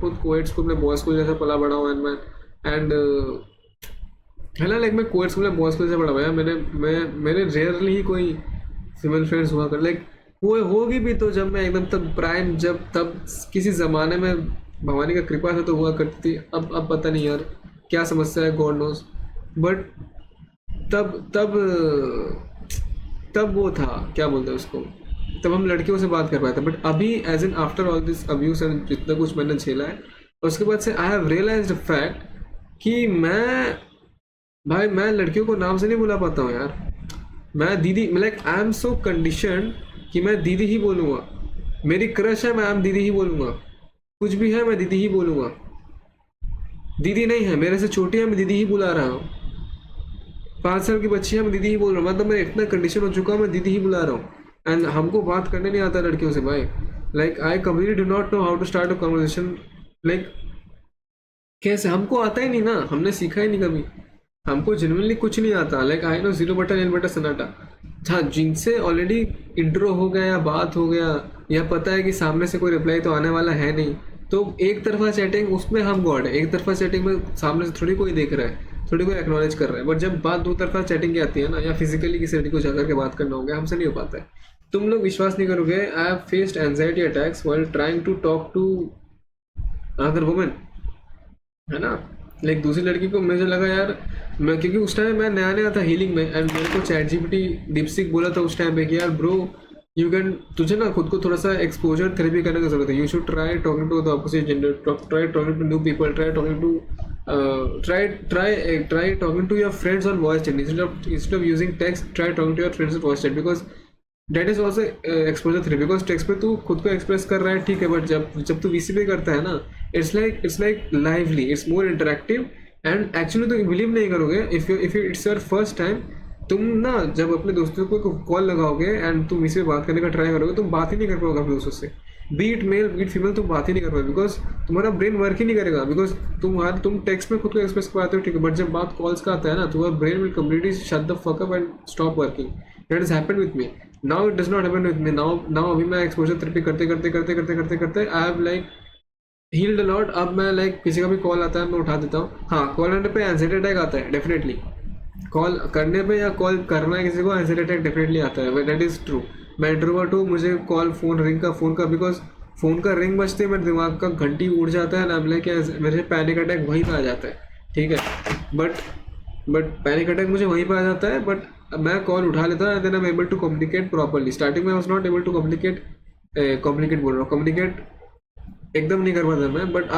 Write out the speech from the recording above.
खुद coed school में boys school जैसा पला बड़ा हुआ मैं, एंड है ना, लाइक मैं कोएड स्कूल में बॉयज स्कूल से बड़ा हुआ है। मैंने रेयरली ही कोई फीमेल फ्रेंड्स हुआ कर, लाइक वो होगी भी तो जब मैं एकदम तब प्राइम, जब तब किसी ज़माने में भवानी का कृपा से तो हुआ करती थी। अब पता नहीं यार क्या समस्या है, गॉड नोज। बट तब तब तब वो था, क्या बोलते हैं उसको, तब हम लड़कियों से बात कर पाए थे। बट अभी as in after all this abuse and जितना कुछ मैंने झेला है, उसके बाद से आई हैव रियलाइज्ड फैक्ट कि मैं लड़कियों को नाम से नहीं बुला पाता हूँ यार। मैं दीदी, like I am so condition कि मैं दीदी ही बोलूँगा। मेरी क्रश है, मैं आई एम दीदी ही बोलूँगा। कुछ भी है मैं दीदी ही बोलूँगा। दीदी नहीं है, मेरे से छोटी है, मैं दीदी ही बुला रहा हूँ। 5 साल की बच्ची है, मैं दीदी ही बोल रहा हूँ। मतलब मैं इतना कंडीशन हो चुका हूँ, मैं दीदी ही बुला रहा हूँ। एंड हमको बात करने नहीं आता लड़कियों से भाई। Like I completely do not know how to start a conversation. Like कैसे, हमको आता ही नहीं ना, हमने सीखा ही नहीं कभी। हमको जेनुइनली कुछ नहीं आता। Like I know zero button L button सन्नाटा। हाँ, जिनसे ऑलरेडी इंट्रो हो गया या बात हो गया, या पता है कि सामने से कोई रिप्लाई तो आने वाला है नहीं, तो एक तरफा चैटिंग उसमें हम गॉड है। एक तरफा चैटिंग में सामने से थोड़ी कोई देख रहा है, थोड़ी कोई एक्नॉलेज कर रहा है। बट जब बात दो तरफा चैटिंग की आती है ना, या फिजिकली किसी लड़की को जाकर के बात करना हो गया, हमसे नहीं हो पाता है। तुम लोग विश्वास नहीं करोगे, I have faced anxiety attacks while trying to talk to another women, है ना। लाइक दूसरी लड़की को मुझे लगा यार, मैं क्योंकि उस टाइम मैं नया नया था हीलिंग में, एंड मेरे को चैट जीपीटी दीपसिक बोला था उस टाइम पे कि यार ब्रो, यू कैन, तुझे ना खुद को थोड़ा सा एक्सपोजर थेरेपी करने की जरूरत है। You should try talking to the opposite gender, try talking to new people, try talking to try talking to your friends on voice chat instead of using text. Try talking to your friends on voice chat, because that is also exposure therapy. Because text पे तू खुद को express कर रहा है, ठीक है, but जब तू वीसी पे करता है ना, it's like lively, it's more interactive. And actually तो बिलीव नहीं करोगे, if it's your first time, तुम ना जब अपने दोस्तों को कॉल लगाओगे एंड तुम वीसी पे बात करने का ट्राई करोगे, तुम बात ही नहीं कर पाओगे अपने दोस्तों से। बीट मेल बीट फीमेल, तुम बात ही नहीं कर पाओगे, बिकॉज तुम्हारा ब्रेन वर्क ही नहीं करेगा। बिकॉज तुम टेक्स्ट में खुद को एक्सप्रेस कर पाते हो, ठीक है, बट जब बात कॉल्स का आता है ना, तुम्हारा brain will completely shut the fuck up and stop working. That is happened with me. Now it does not happen with me. Now अभी मैं एक्सपोजर थेरेपी करते करते करते करते करते करते I have like healed a lot. अब मैं लाइक किसी का भी कॉल आता है मैं उठा देता हूँ। हाँ, कॉल करने पे एंजाइटी अटैक आता है डेफिनेटली। कॉल करने पे या कॉल करना है किसी को, एंजाइटी अटैक डेफिनेटली आता है, दैट इज ट्रू। मैं इंट्रोवर्ट हूँ, मुझे कॉल फोन का बिकॉज फोन का रिंग बजते मेरे दिमाग का घंटी उड़ जाता है ना, लाइक मेरे पैनिक अटैक वहीं पे आ जाता है, ठीक है। बट पैनिक अटैक मुझे वहीं पे आ जाता है, बट मैं कॉल उठा लेता है, then I am able to communicate properly. Starting में I was not able to communicate बोल रहा हूँ, कम्युनिकेट एकदम नहीं कर पाता मैं, बट